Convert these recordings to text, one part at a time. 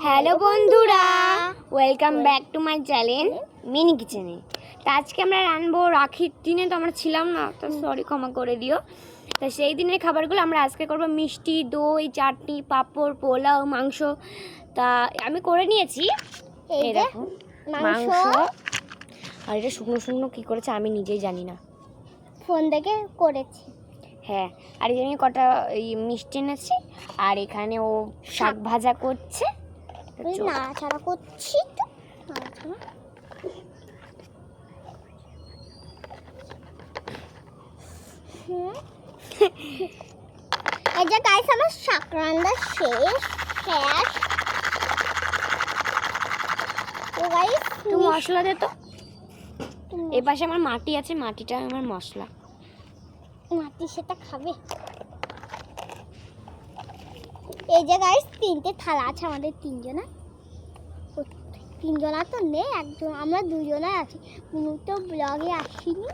Hello বন্ধুরা, welcome back to my channel mini কিচেনে। তো আজকে আমরা রান্নাবো রাখির দিনে, তো আমরা ছিলাম না, তো সরি, ক্ষমা করে দিও। তো সেই দিনের খাবারগুলো আমরা আজকে করবো মিষ্টি, দই, চাটনি, পাঁপড়, পোলাও, মাংস। তা আমি করে নিয়েছি, এই দেখো মাংস। আর এটা শুকনো শুকনো কী করেছে আমি নিজেই জানি না, ফোন দেখে করেছি। হ্যাঁ, আর এই আমি কটা এই মিষ্টি এনেছি, আর এখানে ও শাক ভাজা করছে। নাড়াচাড়া করছি তো এই যে গাইস, আমার শাক রান্না শেষ। তো গাইস তুই মশলা দে তো। এই পাশে আমার মাটি আছে, মাটিটা আমার মশলা। মাটি সেটা খাবে। এই যে গাইস, তিনটে থালা আছে আমাদের তিনজনা। তিনজনা তো নেই, একজন, আমরা দুজনে আছি। বুনু তো ব্লগে আসিনি।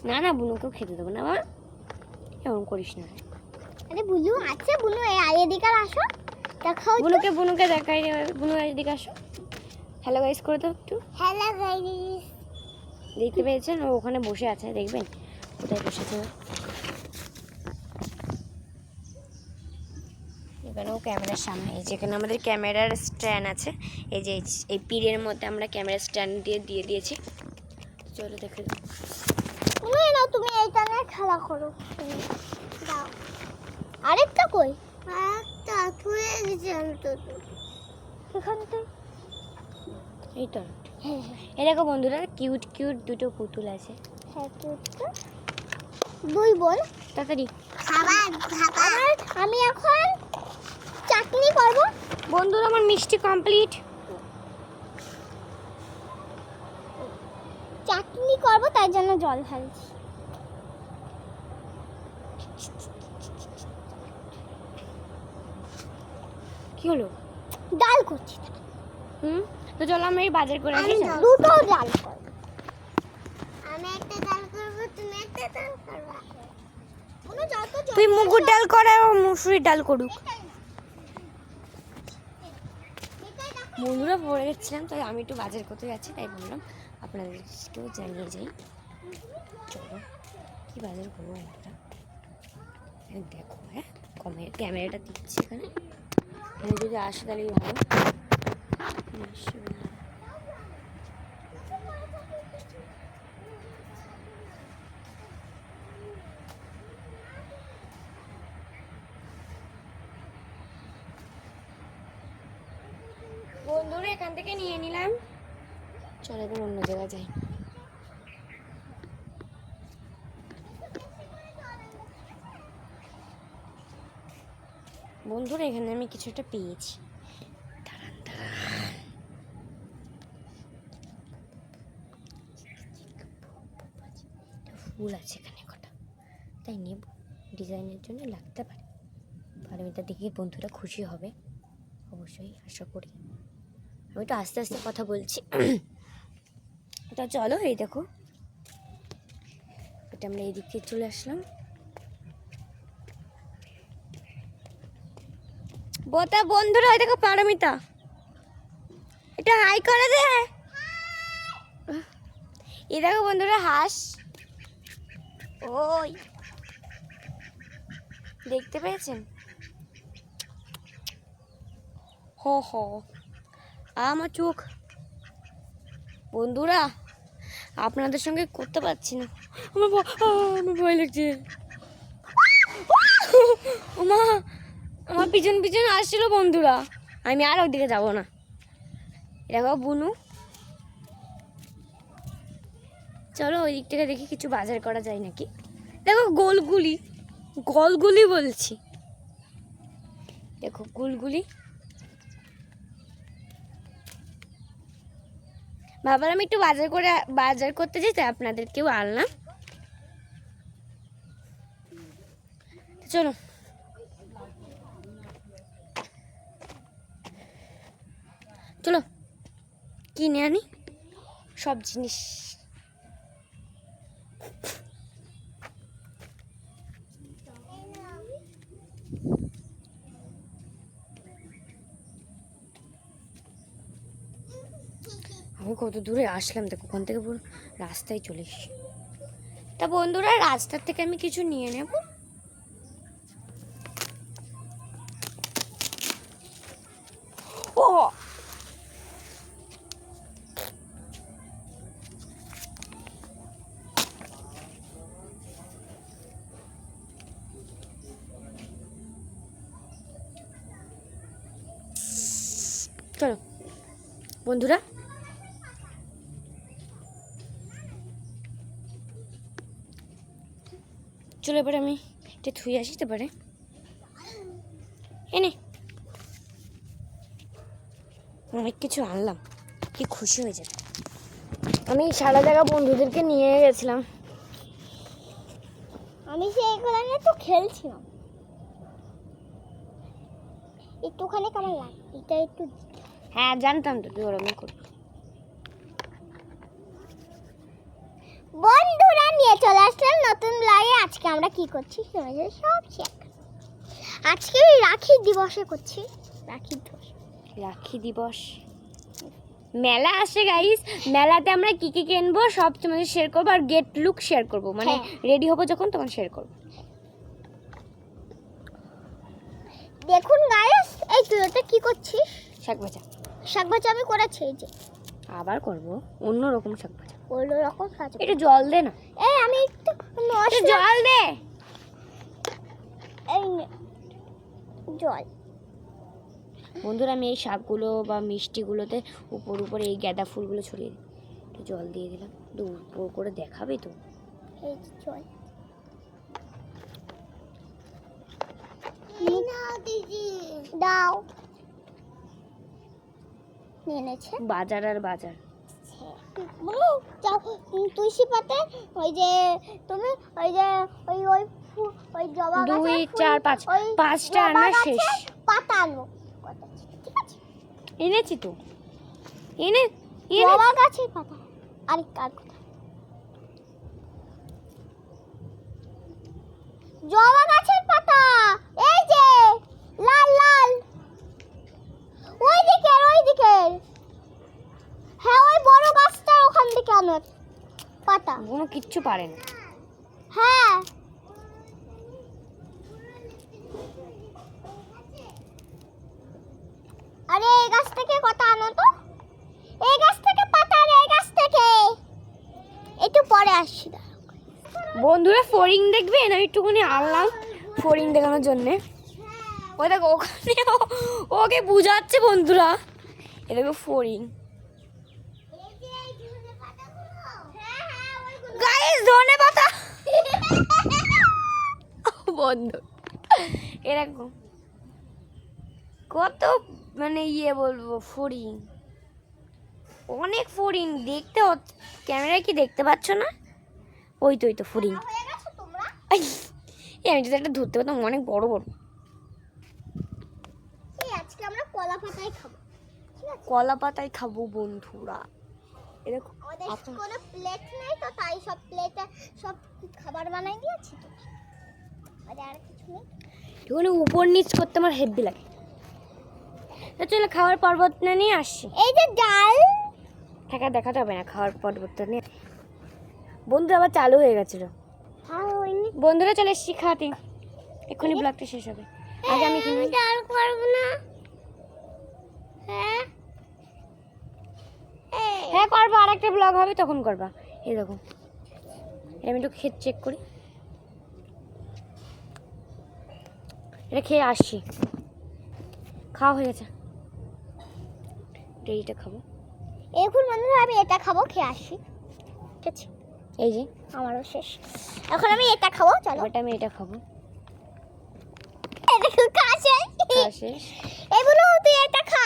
না না, বুনুকেও খেতে দেবো না বাবা, এমন করিস না। আরে বুনু আছে, বুনু এদিকে আসো, দেখাও। বুনুকে দেখাই, বুনু এদিকে আসো। হ্যালো গাইস করে দাও একটু। হ্যালো গাইস, দেখতে পেয়েছেন ও ওখানে বসে আছে, দেখবেন কোথায় বসেছে। এখানে ও ক্যামেরার সামনে, এই যেখানে আমাদের ক্যামেরার স্ট্যান্ড আছে, এই যে এই পিড়ের মধ্যে আমরা ক্যামেরা স্ট্যান্ড দিয়ে দিয়েছি। চলো দেখে দাও। তুমি নাও, তুমি এইটা নিয়ে খেলা করো। দাও আরেকটা কই? একটা তুই জানতো তো এখানতে। এই তো হ্যাঁ এই দেখো বন্ধুরা, কিউট কিউট দুটো পুতুল আছে। হ্যাঁ, কিউটটা দুই বোন। তাড়াতাড়ি খাবার। আমি এখন চাটনি করব। বন্ধুরা আমার মিষ্টি কমপ্লিট। চাটনি করব, তাই জন্য জল ঢালছি। কি হলো? ডাল করছি। তো চলো আমি বাজার করে আসি। দুটো ডাল করব। আমি একটা ডাল করব, তুমি একটা ডাল করবা। কোনো যত তুই মুগুর ডাল করে ও মুসুরির ডাল করুক। বন্ধুরা পড়ে গেছিলাম, তাই আমি একটু বাজার করতে যাচ্ছি, তাই বললাম আপনাদেরকেও জানিয়ে যাই। চলো কি বাজার করবো বন্ধুরা, দেখো। হ্যাঁ, ক্যামেরাটা দিচ্ছি এখানে, যদি আসে তাহলেই ভালো। বন্ধুরা এখান থেকে নিয়ে নিলাম, চলো এবার অন্য জায়গায় যাই। বন্ধুরা এখানে আমি কিছু একটা পেয়েছি, ফুল আছে এখানে কটা, তাই নেব, ডিজাইনের জন্য লাগতে পারে। পারমিতা দেখে বন্ধুরা খুশি হবে অবশ্যই, আশা করি। আমি তো আস্তে আস্তে কথা বলছি। তো চলো, এই দেখো এটা আমরা এই দিক থেকে চলে আসলাম। বন্ধুরা ওই দেখো পারমিতা, এটা হাই করে দে। এই দেখো বন্ধুরা হাঁস, ওই দেখতে পেয়েছেন? হো আমার চোখ। বন্ধুরা আপনাদের সঙ্গে করতে পারছি না, আমার ভয় লাগছে। ওমা, আমার পিছন পিছন আসছিল বন্ধুরা, আমি আর ওইদিকে যাবো না। দেখো বুনু, চলো ওই দিক থেকে দেখি কিছু বাজার করা যায় নাকি। দেখো গোলগুলি বলছি, দেখো গুলগুলি। বাবার আমি একটু বাজার করতে যাই, তাই আপনাদেরকেও আনলাম। চলো চলো কিনে আনি সব জিনিস। আমি কত দূরে আসলাম দেখো, ওখান থেকে পুরো রাস্তায় চলে এসেছি। তা বন্ধুরা রাস্তার থেকে আমি কিছু নিয়ে নেব। ও চলো বন্ধুরা, চলো এবারে আমি এটা ধুয়ে আসতে পারে এনে অনেক কিছু আনলাম, কি খুশি হয়ে যাবে। আমি সারা জায়গা বন্ধুদেরকে নিয়ে গেছিলাম। আমি সেইগুলো নিয়ে তো খেলছিলাম, একটুখানি কেমন লাগে এটা একটু। হ্যাঁ জানতাম তো তুই ওরকম করবি। বন্ধুরা নিয়ে চলে আসলাম নতুন ব্লগে। আজকে আমরা কি করছি তোমাদের সব শেয়ার করব। আজকে রাখি দিবসে করছি, রাখি দিবস। রাখি দিবস মেলা আসে গাইস, মেলাতে আমরা কি কি কিনবো সব তোমাদের শেয়ার করবো, আর গেট লুক শেয়ার করবো, মানে হ্যাঁ। রেডি হবো যখন তখন শেয়ার করবো। দেখুন গাইস, এই তুই ওটা কি করছিস? শাক ভাজা। শাক ভাজা আমি করেছি, এই যে আবার করবো অন্য রকম শাক ভাজা। ওইলো রকম কাজ। একটু জল দে না, এই আমি একটু একটু মশলা, জল দে। এই নে, জল। বন্ধুরা আমি এই শাকগুলো বা মিষ্টিগুলোতে উপর উপরে এই গাঁদা ফুলগুলো ছড়িয়ে দিই, একটু জল দিয়ে দিলাম, একটু উপর করে দেখাবে তো। এই যে জল। দাও, নিয়ে নেছে। বাজার আর বাজার। যাও তুলসী পাতা, ওই যে তুমি ওই যে ওই জবা গাছের 2 4 5 5টা আনা শেষ। পাতা আনবো, ঠিক আছে? এনেছি তো, এনে জবা গাছের পাতা। আরে কার কথা? জবা গাছের পাতা, এই যে লাল লাল, ওই দিকে ওই দিকে। হ্যাঁ ওই বড় গাছটা ওখান থেকে আনো পাতা। কোনো কিচ্ছু পারে না। হ্যাঁ আরে এই গাছ থেকে কথা আনো তো, এই গাছ থেকে পাতা, আর এই গাছ থেকে। একটু পরে আসছি। বন্ধুরা ফড়িং দেখবেন, আমি একটুখানি আনলাম ফড়িং দেখানোর জন্যে। ওই দেখো ওখানে ওকে বুঝাচ্ছে বন্ধুরা, এ দেখো ফড়িং। গাইস ধনেপাতা বন্ধু, এরকম কত মানে বলবো ফড়িং, অনেক ফড়িং দেখতে হচ্ছে। ক্যামেরায় কি দেখতে পাচ্ছ না? ওই তো ফড়িং। হয়ে গেছো তোমরা? আমি যদি একটা ধরতে পারতাম, অনেক বড় বড়। আজকে আমরা কলা পাতায় খাবো, ঠিক আছে? কলা পাতায় খাবো বন্ধুরা। এরকম আমাদের কোনো প্লেট নেই তো, তাই সব প্লেটে সব খাবার বানাই দিয়েছি তো। আর কিছু নেই, এগুলো উপর নিচ করতে আমার হেভি লাগে। তো চলো খাওয়ার পর্বতটা নিয়ে আসছি। এই যে ডাল টাকা দেখাতে হবে না, খাওয়ার পর্বতটা নিয়ে। বন্ধু আবার চালু হয়ে গেছিল। বন্ধুরা চলে এসছি খাতে, এক্ষুনি ব্লগটা শেষ হবে। আগে আমি কিনে ডাল করবো না। হ্যাঁ হ্যাঁ করবো, আর একটা ব্লগ হবে তখন করবা। এই দেখো এটা আমি একটু খেয়ে চেক করি, এটা খেয়ে আসছি। খাওয়া হয়ে গেছে, এইটা খাবো। এখন বন্ধুরা আমি এটা খাবো, খেয়ে আসি, ঠিক আছে? এই যে আমারও শেষ, এখন আমি এটা খাবো। চলো ওটা আমি এটা খাবো। এটা কাছে খাওয়া শেষ। এগুলো তুই এটা খা।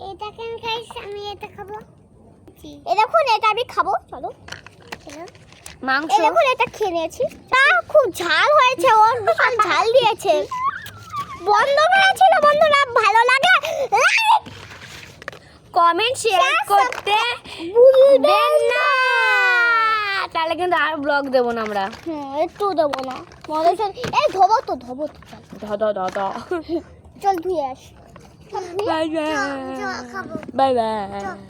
এটা কেন খাইস? আমি এটা খাবো। এই দেখুন এটা আমি খাবো, চলো। মাংস এই দেখুন এটা খেয়ে নিয়েছি, তা খুব ঝাল হয়েছে, ওর বিশাল ঝাল দিয়েছে। বন্ধুরা ছিল, বন্ধুরা ভালো লাগে কমেন্ট শেয়ার করতে ভুলবেন না, তাহলে কিন্তু আর ব্লগ দেবো না আমরা। একটু দেবো না, মনে হচ্ছে এই ধোবো তো চল ধুয়ে আসি। Bye bye. Bye bye.